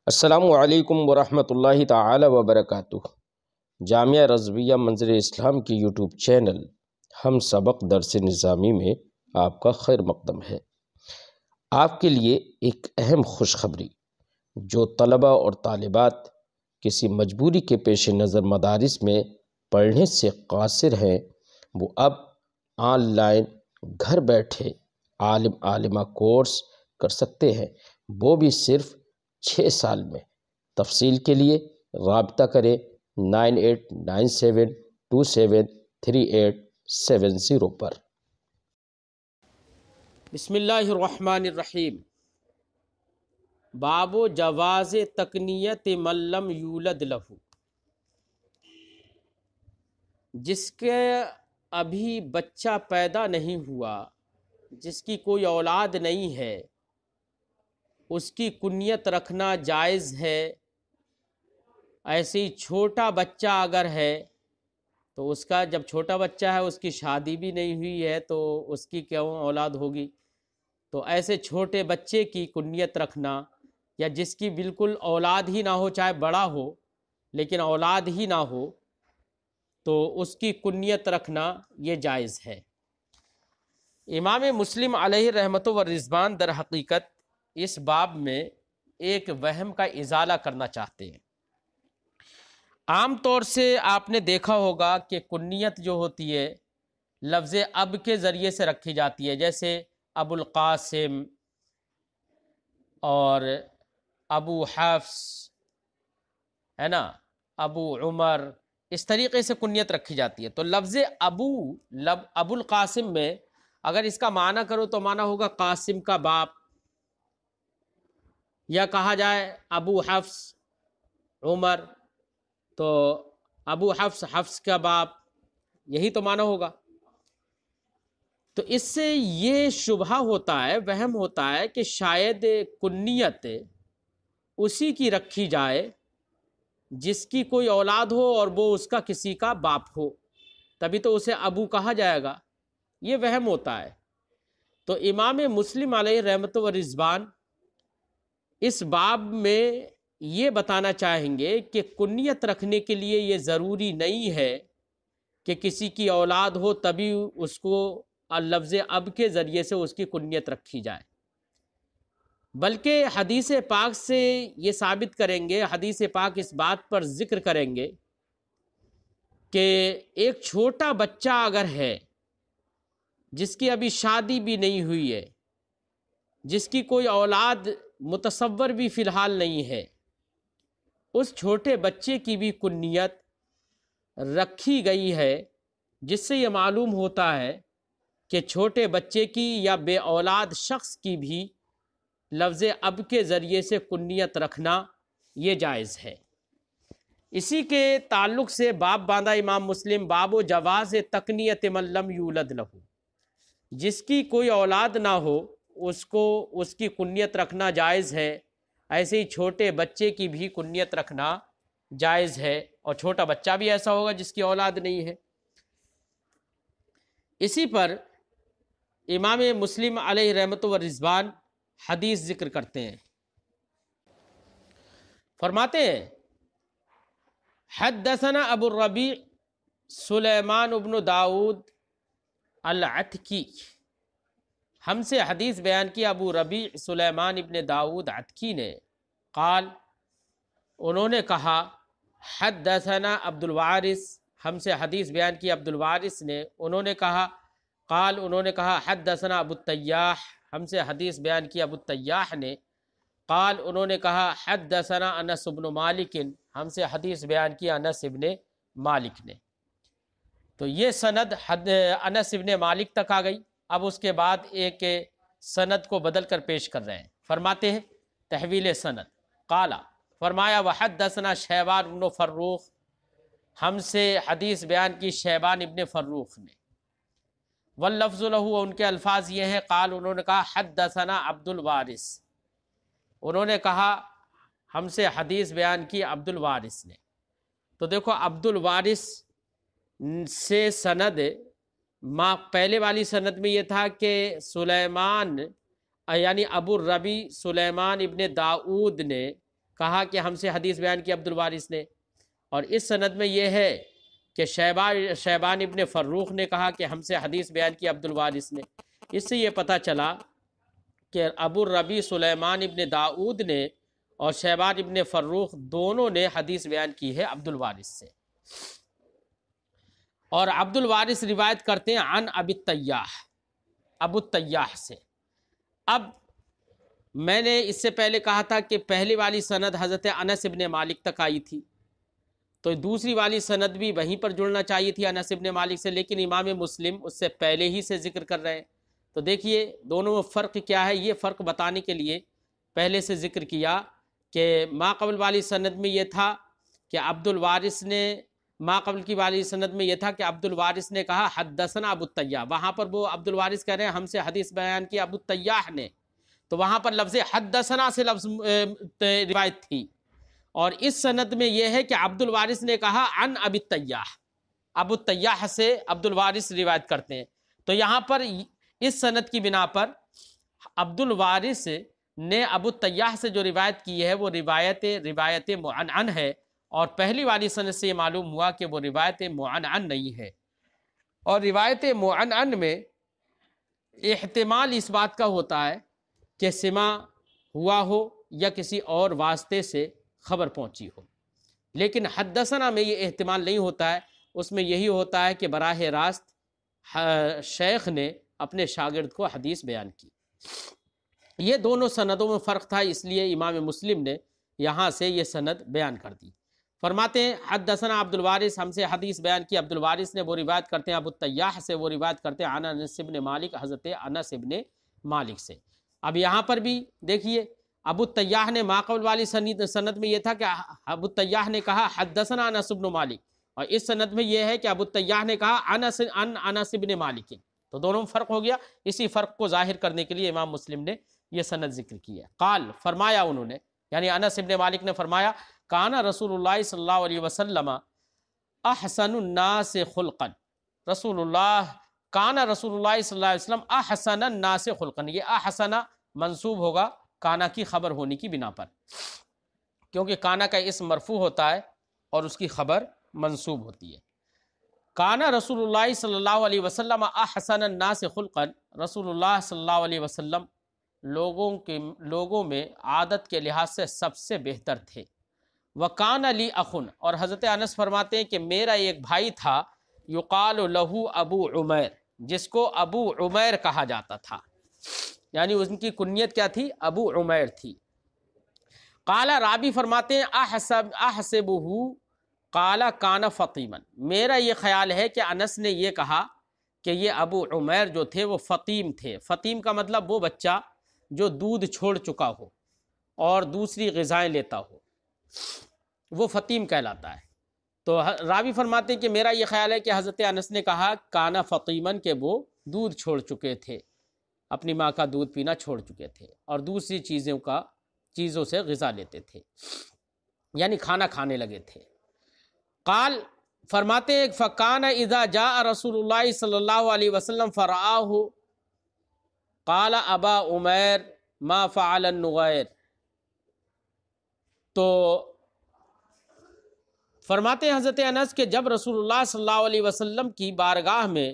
السلام علیکم ورحمۃ اللہ تعالی وبرکاتہ۔ جامعہ رضویہ منظر اسلام کی یوٹیوب چینل ہم سبق درس نظامی میں آپ کا خیر مقدم ہے۔ آپ کے لیے ایک اہم خوشخبری، جو طلباء اور طالبات کسی مجبوری کے پیش نظر مدارس میں پڑھنے سے قاصر ہیں، وہ اب آن لائن گھر بیٹھے عالمہ کورس کر سکتے ہیں، وہ بھی صرف 6 سال میں۔ تفصیل کے لیے رابطہ کریں 9897273870 پر۔ بسم اللہ الرحمن الرحیم۔ باب جواز تکنیت من لم یولد لہ، جس کے ابھی بچہ پیدا نہیں ہوا، جس کی کوئی اولاد نہیں ہے، اس کی کنیت رکھنا جائز ہے۔ ایسے ہی چھوٹا بچہ اگر ہے تو اس کا، جب چھوٹا بچہ ہے اس کی شادی بھی نہیں ہوئی ہے تو اس کی کیوں اولاد ہوگی؟ تو ایسے چھوٹے بچے کی کنیت رکھنا، یا جس کی بالکل اولاد ہی نہ ہو، چاہے بڑا ہو لیکن اولاد ہی نہ ہو، تو اس کی کنیت رکھنا یہ جائز ہے۔ امام مسلم علیہ رحمت و رضوان در حقیقت اس باب میں ایک وہم کا ازالہ کرنا چاہتے ہیں۔ عام طور سے آپ نے دیکھا ہوگا کہ کنیت جو ہوتی ہے لفظ اب کے ذریعے سے رکھی جاتی ہے، جیسے ابو القاسم اور ابو حفص، ہے نا، ابو عمر، اس طریقے سے کنیت رکھی جاتی ہے۔ تو لفظ ابو القاسم میں اگر اس کا معنی کرو تو معنی ہوگا قاسم کا باپ، یا کہا جائے ابو حفص عمر تو ابو حفص حفص کا باپ، یہی تو معنی ہوگا۔ تو اس سے یہ شبہہ ہوتا ہے، وہم ہوتا ہے کہ شاید کنیت اسی کی رکھی جائے جس کی کوئی اولاد ہو اور وہ اس کا کسی کا باپ ہو، تبھی تو اسے ابو کہا جائے گا، یہ وہم ہوتا ہے۔ تو امام مسلم علیہ رحمت و رضوان اس باب میں یہ بتانا چاہیں گے کہ کنیت رکھنے کے لیے یہ ضروری نہیں ہے کہ کسی کی اولاد ہو تبھی اس کو لفظ اب کے ذریعے سے اس کی کنیت رکھی جائے، بلکہ حدیث پاک سے یہ ثابت کریں گے، حدیث پاک اس بات پر ذکر کریں گے کہ ایک چھوٹا بچہ اگر ہے جس کی ابھی شادی بھی نہیں ہوئی ہے، جس کی کوئی اولاد متصور بھی فی الحال نہیں ہے، اس چھوٹے بچے کی بھی کنیت رکھی گئی ہے، جس سے یہ معلوم ہوتا ہے کہ چھوٹے بچے کی یا بے اولاد شخص کی بھی لفظ اب کے ذریعے سے کنیت رکھنا یہ جائز ہے۔ اسی کے تعلق سے باب باندھا امام مسلم، باب و جواز تکنیت من لم یولد لہ، جس کی کوئی اولاد نہ ہو اس کو اس کی کنیت رکھنا جائز ہے۔ ایسے ہی چھوٹے بچے کی بھی کنیت رکھنا جائز ہے، اور چھوٹا بچہ بھی ایسا ہوگا جس کی اولاد نہیں ہے۔ اسی پر امام مسلم علیہ رحمت و رضوان حدیث ذکر کرتے ہیں، فرماتے ہیں حدثنا ابو الربیع سلیمان بن داؤد العتکی، ہم سے حدیث بیان کی ابو ربیع سلیمان ابن داؤد عتکی نے، قال، انہوں نے کہا، حدثنا عبد الوارث، ہم سے حدیث بیان کی عبد الوارث نے، انہوں نے کہا، قال، انہوں نے کہا، حدثنا ابو التیاح، ہم سے حدیث بیان کی ابو التیاح نے، قال، انہوں نے کہا، حدثنا انس بن مالک، ہم سے حدیث بیان کی انس ابن مالک نے۔ تو یہ سند انس ابن مالک تک آ گئی۔ اب اس کے بعد ایک سند کو بدل کر پیش کر رہے ہیں، فرماتے ہیں تحویل سند، قال، فرمایا، وحدثنا شیبان بن فروخ، ہم سے حدیث بیان کی شیبان ابن فروخ نے، واللفظ لہ، ان کے الفاظ یہ ہیں، قال، انہوں نے کہا، حدثنا عبد الوارث، انہوں نے کہا ہم سے حدیث بیان کی عبد الوارث نے۔ تو دیکھو عبد الوارث سے سند، پہلے والی سند میں یہ تھا کہ سلیمان یعنی ابو الربیع سلیمان ابن داؤد نے کہا کہ ہم سے حدیث بیان کی عبد الوارث نے، اور اس سند میں یہ ہے کہ شیبان ابن فروخ نے کہا کہ ہم سے حدیث بیان کی عبد الوارث نے۔ اس سے یہ پتہ چلا کہ ابو الربیع سلیمان ابن داؤد نے اور شیبان ابن فروخ دونوں نے حدیث بیان کی ہے عبد الوارث سے، اور عبد الوارث روایت کرتے ہیں عن ابی التیاح، ابو التیاح سے۔ اب میں نے اس سے پہلے کہا تھا کہ پہلی والی سند حضرت انس ابن مالک تک آئی تھی، تو دوسری والی سند بھی وہیں پر جڑنا چاہیے تھی انس ابن مالک سے، لیکن امام مسلم اس سے پہلے ہی سے ذکر کر رہے ہیں۔ تو دیکھیے دونوں میں فرق کیا ہے، یہ فرق بتانے کے لیے پہلے سے ذکر کیا کہ ما قبل والی سند میں یہ تھا کہ عبد الوارث نے، ما قبل کی والی سند میں یہ تھا کہ عبد الوارث نے کہا حدثنا ابو التیاح، وہاں پر وہ عبد الوارث کہہ رہے ہیں ہم سے حدیث بیان کی ابو التیاح نے، تو وہاں پر لفظ حدثنا سے لفظ روایت تھی، اور اس سند میں یہ ہے کہ عبد الوارث نے کہا عن ابی التیاح، ابو التیاح سے عبد الوارث روایت کرتے ہیں۔ تو یہاں پر اس سند کی بنا پر عبد الوارث نے ابو التیاح سے جو روایت کی ہے وہ روایت معنعن ہے، اور پہلی والی سند سے یہ معلوم ہوا کہ وہ روایت معنعن نہیں ہے، اور روایت معنعن میں احتمال اس بات کا ہوتا ہے کہ سماع ہوا ہو یا کسی اور واسطے سے خبر پہنچی ہو، لیکن حدثنا میں یہ احتمال نہیں ہوتا ہے، اس میں یہی ہوتا ہے کہ براہ راست شیخ نے اپنے شاگرد کو حدیث بیان کی۔ یہ دونوں سندوں میں فرق تھا، اس لیے امام مسلم نے یہاں سے یہ سند بیان کر دی۔ فرماتے ہیں حدثنا عبد الوارث، ہم سے حدیث بیان کی عبد الوارث نے، وہ روایت کرتے ہیں ابو التیاح سے، وہ روایت کرتے ہیں عن انس بن مالک، حضرت انس بن مالک سے۔ اب یہاں پر بھی دیکھیے ابو التیاح نے ما قبل والی سند میں یہ تھا کہ ابو التیاح نے کہا حدثنا انس بن مالک، اور اس سند میں یہ ہے کہ ابو التیاح نے کہا عن انس بن مالک، تو دونوں میں فرق ہو گیا۔ اسی فرق کو ظاہر کرنے کے لیے امام مسلم نے یہ سند ذکر کی ہے۔ قال، فرمایا انہوں نے، یعنی انس بن مالک نے فرمایا کانا رسول اللہ صلی اللہ علیہ وسلم احسن الناس خلقا، رسول اللہ کانا رسول اللہ صلی اللہ علیہ وسلم احسن الناس خلقا، یہ احسن منصوب ہوگا کانا کی خبر ہونے کی بنا پر، کیونکہ کانا کا اسم مرفوع ہوتا ہے اور اس کی خبر منصوب ہوتی ہے۔ کانا رسول اللہ صلی اللہ علیہ وسلم احسن الناس خلقا، رسول اللہ صلی اللہ علیہ وسلم لوگوں میں عادت کے لحاظ سے سب سے بہتر تھے۔ وکان لی اخن، اور حضرت انس فرماتے ہیں کہ میرا ایک بھائی تھا، یقال لہو ابو عمیر، جس کو ابو عمیر کہا جاتا تھا، یعنی ان کی کنیت کیا تھی؟ ابو عمیر تھی۔ قال، راوی فرماتے ہیں احسبہ قال کان فطیما، میرا یہ خیال ہے کہ انس نے یہ کہا کہ یہ ابو عمیر جو تھے وہ فطیم تھے۔ فطیم کا مطلب وہ بچہ جو دودھ چھوڑ چکا ہو اور دوسری غذائیں لیتا ہو، وہ فطیم کہلاتا ہے۔ تو راوی فرماتے ہیں کہ میرا یہ خیال ہے کہ حضرت انس نے کہا کانا فطیمن، کہ وہ دودھ چھوڑ چکے تھے، اپنی ماں کا دودھ پینا چھوڑ چکے تھے اور دوسری چیزوں سے غذا لیتے تھے، یعنی کھانا کھانے لگے تھے۔ قال، فرماتے ہیں فکان اذا جاء رسول اللہ صلی اللہ علیہ وسلم فرآہ قال ابا عمیر ما فعل النغیر، تو فرماتے ہیں حضرت انس کہ جب رسول اللہ صلی اللہ علیہ وسلم کی بارگاہ میں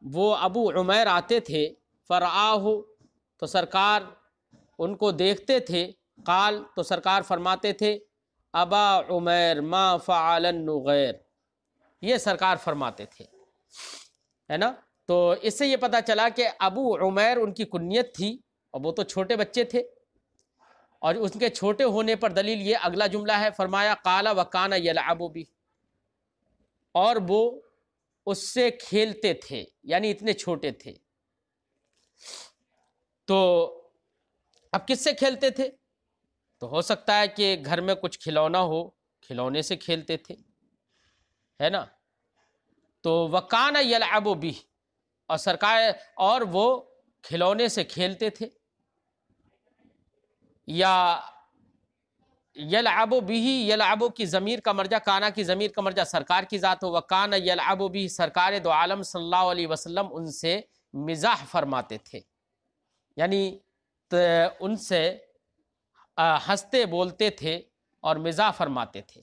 وہ ابو عمیر آتے تھے، فرآہ، تو سرکار ان کو دیکھتے تھے، قال، تو سرکار فرماتے تھے ابا عمیر ما فعل النغیر، یہ سرکار فرماتے تھے، ہے نا۔ تو اس سے یہ پتہ چلا کہ ابو عمیر ان کی کنیت تھی، اور وہ تو چھوٹے بچے تھے، اور اس کے چھوٹے ہونے پر دلیل یہ اگلا جملہ ہے، فرمایا قال وکان یلعب بہ، اور وہ اس سے کھیلتے تھے، یعنی اتنے چھوٹے تھے۔ تو اب کس سے کھیلتے تھے؟ تو ہو سکتا ہے کہ گھر میں کچھ کھلونا ہو، کھلونے سے کھیلتے تھے، ہے نا۔ تو وکان یلعب بہ، اور سرکار، اور وہ کھلونے سے کھیلتے تھے، یا یلعب بہ، یلعب کی ضمیر کا مرجع، کانا کی ضمیر کا مرجع سرکار کی ذات ہو، وکان یلعب بہ، سرکار دو عالم صلی اللہ علیہ وسلم ان سے مزاح فرماتے تھے، یعنی ان سے ہنستے بولتے تھے اور مزاح فرماتے تھے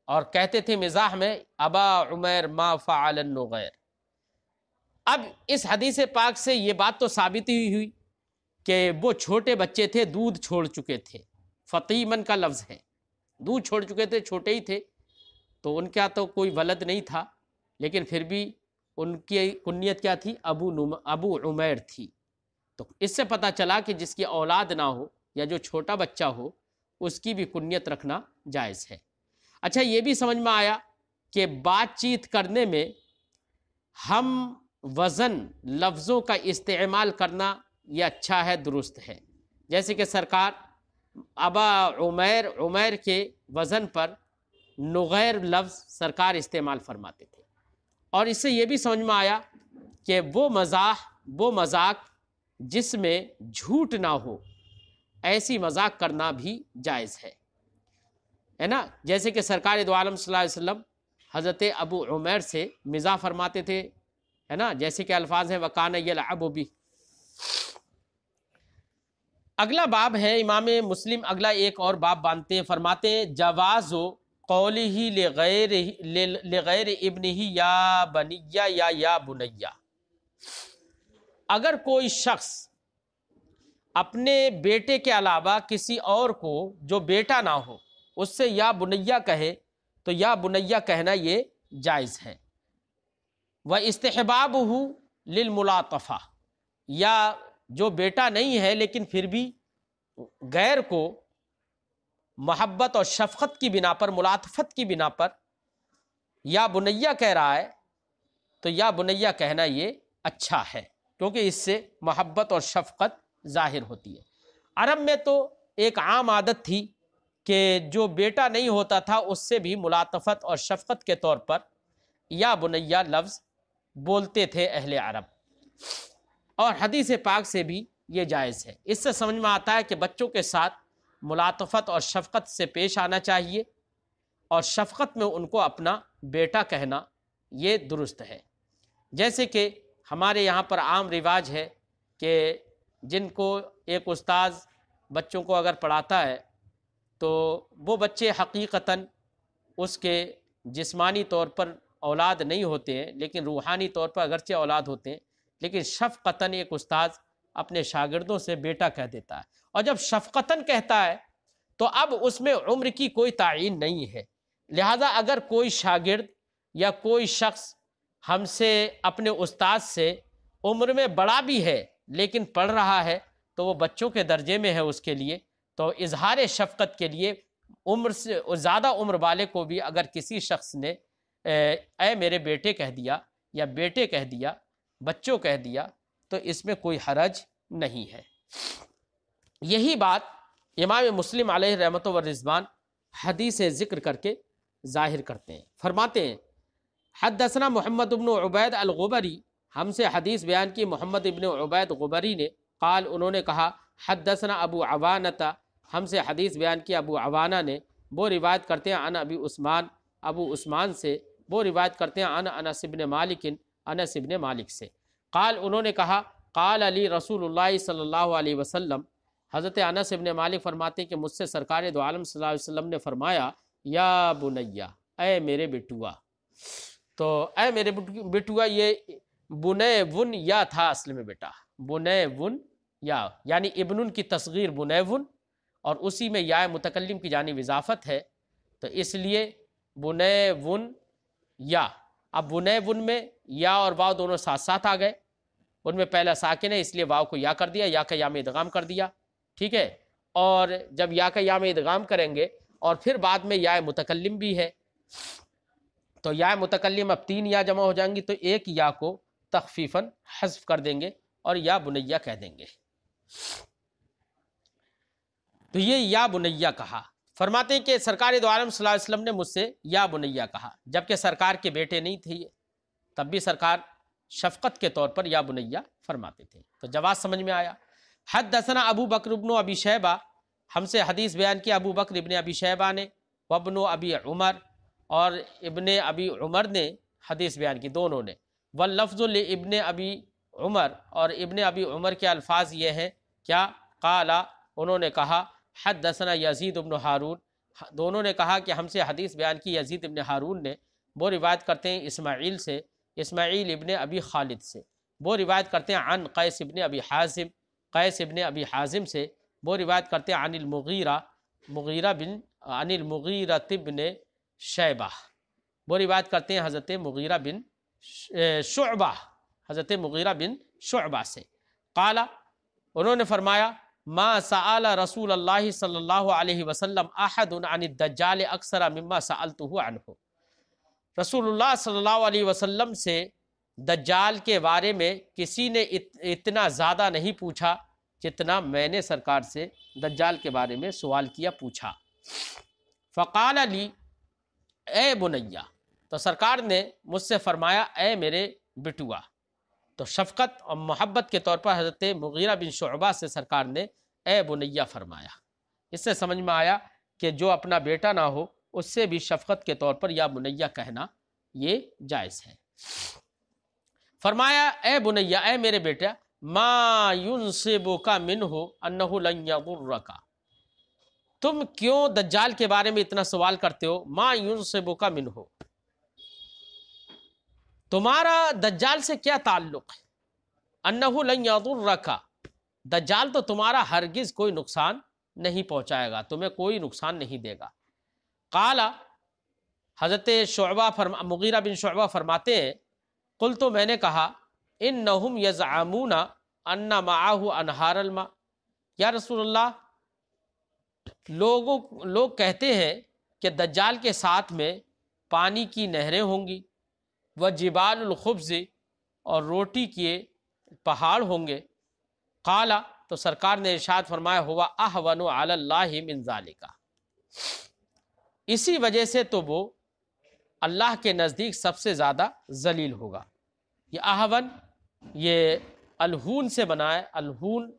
اور کہتے تھے مزاح میں ابا عمیر ما فعل النغیر۔ اب اس حدیث پاک سے یہ بات تو ثابت ہی ہوئی کہ وہ چھوٹے بچے تھے، دودھ چھوڑ چکے تھے، فطیمن کا لفظ ہے، دودھ چھوڑ چکے تھے، چھوٹے ہی تھے، تو ان کا تو کوئی ولد نہیں تھا، لیکن پھر بھی ان کی کنیت کیا تھی؟ ابو عمیر تھی۔ تو اس سے پتہ چلا کہ جس کی اولاد نہ ہو یا جو چھوٹا بچہ ہو اس کی بھی کنیت رکھنا جائز ہے۔ اچھا، یہ بھی سمجھ میں آیا کہ بات چیت کرنے میں ہم وزن لفظوں کا استعمال کرنا یہ اچھا ہے، درست ہے۔ جیسے کہ سرکار ابا عمیر، عمیر کے وزن پر نغیر لفظ سرکار استعمال فرماتے تھے، اور اس سے یہ بھی سمجھ میں آیا کہ وہ مذاق جس میں جھوٹ نہ ہو، ایسی مذاق کرنا بھی جائز ہے نا۔ جیسے کہ سرکار دو عالم صلی اللہ علیہ وسلم حضرت ابو عمیر سے مزاح فرماتے تھے، ہے نا، جیسے کہ الفاظ ہیں وَكَانَ يَلْعَبُ بِهِ۔ اگلا باب ہے، امام مسلم اگلا ایک اور باب باندھتے ہیں، فرماتے ہیں جواز قولہ لغیر ابنہ یا بنیہ یا بنیہ۔ اگر کوئی شخص اپنے بیٹے کے علاوہ کسی اور کو جو بیٹا نہ ہو اس سے یا بنیہ کہے تو یا بنیہ کہنا یہ جائز ہے۔ وَاِسْتِحْبَابُهُ لِلْمُلَاطَفَةِ، یا جو بیٹا نہیں ہے لیکن پھر بھی غیر کو محبت اور شفقت کی بنا پر، ملاطفت کی بنا پر یا بنیہ کہہ رہا ہے تو یا بنیہ کہنا یہ اچھا ہے، کیونکہ اس سے محبت اور شفقت ظاہر ہوتی ہے۔ عرب میں تو ایک عام عادت تھی کہ جو بیٹا نہیں ہوتا تھا اس سے بھی ملاطفت اور شفقت کے طور پر یا بنیہ لفظ بولتے تھے اہل عرب، اور حدیث پاک سے بھی یہ جائز ہے۔ اس سے سمجھ میں آتا ہے کہ بچوں کے ساتھ ملاطفت اور شفقت سے پیش آنا چاہیے، اور شفقت میں ان کو اپنا بیٹا کہنا یہ درست ہے۔ جیسے کہ ہمارے یہاں پر عام رواج ہے کہ جن کو ایک استاذ بچوں کو اگر پڑھاتا ہے تو وہ بچے حقیقتاً اس کے جسمانی طور پر اولاد نہیں ہوتے ہیں، لیکن روحانی طور پر اگرچہ اولاد ہوتے ہیں، لیکن شفقتاً ایک استاذ اپنے شاگردوں سے بیٹا کہہ دیتا ہے، اور جب شفقتاً کہتا ہے تو اب اس میں عمر کی کوئی تعین نہیں ہے، لہٰذا اگر کوئی شاگرد یا کوئی شخص ہم سے اپنے استاد سے عمر میں بڑا بھی ہے لیکن پڑھ رہا ہے تو وہ بچوں کے درجے میں ہے، اس کے لیے تو اظہار شفقت کے لیے عمر سے زیادہ عمر والے کو بھی اگر کسی شخص نے اے میرے بیٹے کہہ دیا یا بیٹے کہہ دیا، بچوں کہہ دیا، تو اس میں کوئی حرج نہیں ہے۔ یہی بات امام مسلم علیہ رحمۃ والرضوان حدیث ذکر کر کے ظاہر کرتے ہیں، فرماتے ہیں حدثنا محمد بن عبید الغبری، ہم سے حدیث بیان کی محمد ابن عبید غبری نے، قال انہوں نے کہا حدثنا ابو عوانہ، ہم سے حدیث بیان کی ابو عوانہ نے، وہ روایت کرتے ہیں عن ابی عثمان، ابو عثمان سے، وہ روایت کرتے ہیں عن انس بن مالک، انس بن مالک سے، قال انہوں نے کہا قال علی رسول اللہ صلی اللہ علیہ وسلم، حضرت انس بن مالک فرماتے ہیں کہ مجھ سے سرکار دو عالم صلی اللہ علیہ وسلم نے فرمایا یا بنیہ، اے میرے بٹوا۔ تو اے میرے بٹوا یہ بنیون یا تھا اصل میں بیٹا، بنیون یا یعنی ابن کی تصغیر بنیون، اور اسی میں یا متکلم کی جانب اضافت ہے، تو اس لیے بنیون یا۔ اب بنیون میں یا اور واو دونوں ساتھ ساتھ آ گئے، ان میں پہلا ساکن ہے اس لیے واو کو یا کر دیا، یا کا یا میں ادغام کر دیا، ٹھیک ہے، اور جب یا کا یا میں ادغام کریں گے اور پھر بعد میں یا متکلم بھی ہے تو یا متکلم اب 3 یا جمع ہو جائیں گی، تو ایک یا کو تخفیفاً حذف کر دیں گے اور یا بنیہ کہہ دیں گے، تو یہ یا بنیہ کہا۔ فرماتے ہیں کہ سرکار دو عالم صلی اللہ علیہ وسلم نے مجھ سے یا بنیہ کہا، جبکہ سرکار کے بیٹے نہیں تھے یہ، تب بھی سرکار شفقت کے طور پر یا بنیہ فرماتے تھے، تو جواز سمجھ میں آیا۔ حدثنا ابو بکر بن ابی شیبہ، ہم سے حدیث بیان کیا ابو بکر ابن ابی شیبہ نے، وابن ابی عمر، اور ابن ابی عمر نے حدیث بیان کی، دونوں نے، واللفظ لابن ابی عمر، اور ابن ابی عمر کے الفاظ یہ ہیں کیا، قال انہوں نے کہا حدثنا یزید بن ہارون، دونوں نے کہا کہ ہم سے حدیث بیان کی یزید ابن ہارون نے، وہ روایت کرتے ہیں اسماعیل سے، اسماعیل ابن ابی خالد سے، وہ روایت کرتے ہیں عن قیس ابن ابی حازم، قیس ابن ابی حازم سے، وہ روایت کرتے ہیں عن المغیرہ، عن المغیرہ ابن شیبہ، وہ روایت کرتے ہیں حضرت مغیرہ بن شعبہ، حضرت مغیرہ بن شعبہ سے، قال، انہوں نے فرمایا، ما سأل رسول اللہ صلی اللہ علیہ وسلم احد عن الدجال اکثر مما سألته عنہ، رسول اللہ صلی اللہ علیہ وسلم سے دجال کے بارے میں کسی نے اتنا زیادہ نہیں پوچھا جتنا میں نے سرکار سے دجال کے بارے میں سوال کیا، پوچھا۔ فقال لی، اے بنیا، تو سرکار نے مجھ سے فرمایا اے میرے بٹوا، تو شفقت اور محبت کے طور پر حضرت مغیرہ بن شعبہ سے سرکار نے اے بنیا فرمایا۔ اس سے سمجھ میں آیا کہ جو اپنا بیٹا نہ ہو اس سے بھی شفقت کے طور پر یا بنیا کہنا یہ جائز ہے۔ فرمایا اے بنیا، اے میرے بیٹا، ما ينصبك منه انه لن يضرك، تم کیوں دجال کے بارے میں اتنا سوال کرتے ہو؟ ما ينصبك منه، تمہارا دجال سے کیا تعلق ہے؟ انه لن يضرك، دجال تو تمہارا ہرگز کوئی نقصان نہیں پہنچائے گا، تمہیں کوئی نقصان نہیں دے گا۔ قال، حضرت مغیرہ بن شعبہ فرماتے ہیں، قلت، تو میں نے کہا، انہم یزعمون ان معاہ انہار الماء، یا رسول اللہ، لوگ کہتے ہیں کہ دجال کے ساتھ میں پانی کی نہریں ہوں گی، وجبال الخبز، اور روٹی کے پہاڑ ہوں گے۔ قال، تو سرکار نے ارشاد فرمایا، ہوا اہون علی اللہ من ذالک، اسی وجہ سے تو وہ اللہ کے نزدیک سب سے زیادہ ذلیل ہوگا۔ یہ اہون، یہ الہون سے بنا ہے، الہون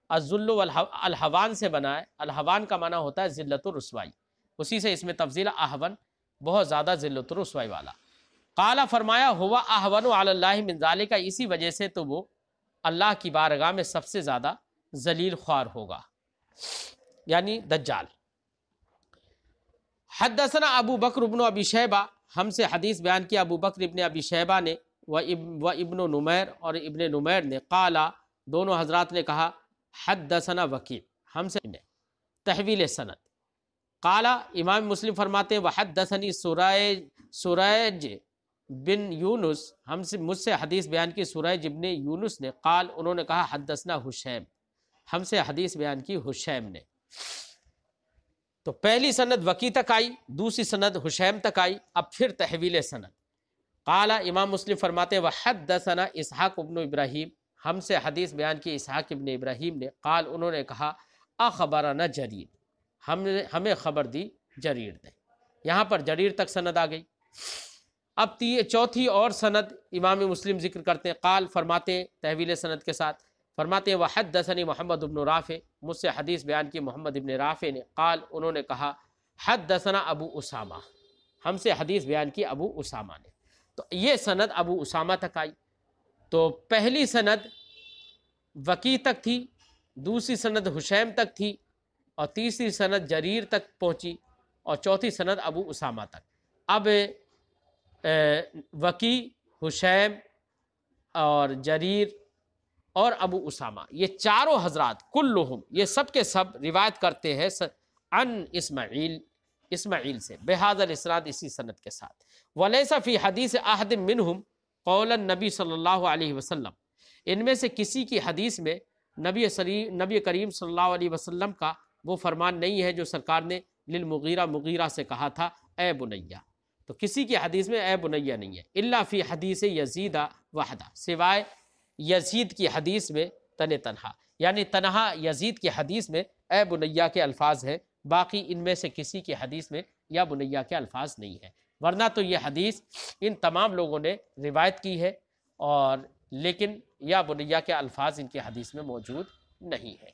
الذل والہوان سے بنا ہے، الہوان کا معنی ہوتا ہے ذلت و رسوائی، اسی سے اس میں تفضیل اہون، بہت زیادہ ذلت و رسوائی والا۔ قال، فرمایا، ہوا اہون علی اللہ من ذالک، اسی وجہ سے تو وہ اللہ کی بارگاہ میں سب سے زیادہ ذلیل خوار ہوگا، یعنی دجال۔ حدثنا ابو بکر ابن ابی شیبہ، ہم سے حدیث بیان کیا ابو بکر ابن ابی شیبہ نے، و ابن نمیر، اور ابن نمیر نے، قالا، دونوں حضرات نے کہا، حدثنا وکیع، ہم سے تحویل سند۔ قالا، امام مسلم فرماتے ہیں، وحدثنی سریج بن یونس، مجھ سے حدیث بیان کی سریج ابن یونس نے، قال، انہوں نے کہا، حدثنا حشیم، ہم سے حدیث بیان کی حشیم نے۔ تو پہلی سند وکی تک آئی، دوسری سند حشیم تک آئی، اب پھر تحویل سند۔ قال، امام مسلم فرماتے ہیں، وحدثنا اسحاق ابن ابراہیم، ہم سے حدیث بیان کی اسحاق ابن ابراہیم نے، قال، انہوں نے کہا، اخبرنا جریر، ہمیں خبر دی جریر نے۔ یہاں پر جریر تک سند آ گئی۔ اب چوتھی اور سند امام مسلم ذکر کرتے ہیں، قال، فرماتے ہیں تحویل سند کے ساتھ، فرماتے ہیں، وحدثنی محمد بن رافع، مجھ سے حدیث بیان کی محمد بن رافع نے، قال، انہوں نے کہا، حدثنا ابو اسامہ، ہم سے حدیث بیان کی ابو اسامہ نے۔ تو یہ سند ابو اسامہ تک آئی۔ تو پہلی سند وکی تک تھی، دوسری سند حشیم تک تھی، اور تیسری سند جریر تک پہنچی، اور چوتھی سند ابو اسامہ تک۔ اب وکی، حشیم اور جریر اور ابو اسامہ، یہ چاروں حضرات کلہم، یہ سب کے سب روایت کرتے ہیں عن اسماعیل سے بہذا الاسناد، اسی سند کے ساتھ۔ ولیس فی حدیث احد منہم قول النبی صلی اللہ علیہ وسلم، ان میں سے کسی کی حدیث میں نبی کریم صلی اللہ علیہ وسلم کا وہ فرمان نہیں ہے جو سرکار نے مغیرہ سے کہا تھا، اے بنیا۔ تو کسی کی حدیث میں اے بنیا نہیں ہے، الا فی حدیث یزید وحدہ، سوائے یزید کی حدیث میں تنہا، یعنی تنہا یزید کی حدیث میں اے بنیا کے الفاظ ہیں، باقی ان میں سے کسی کی حدیث میں یا بنیا کے الفاظ نہیں ہے، ورنہ تو یہ حدیث ان تمام لوگوں نے روایت کی ہے، اور لیکن یا بنیا کے الفاظ ان کی حدیث میں موجود نہیں ہے۔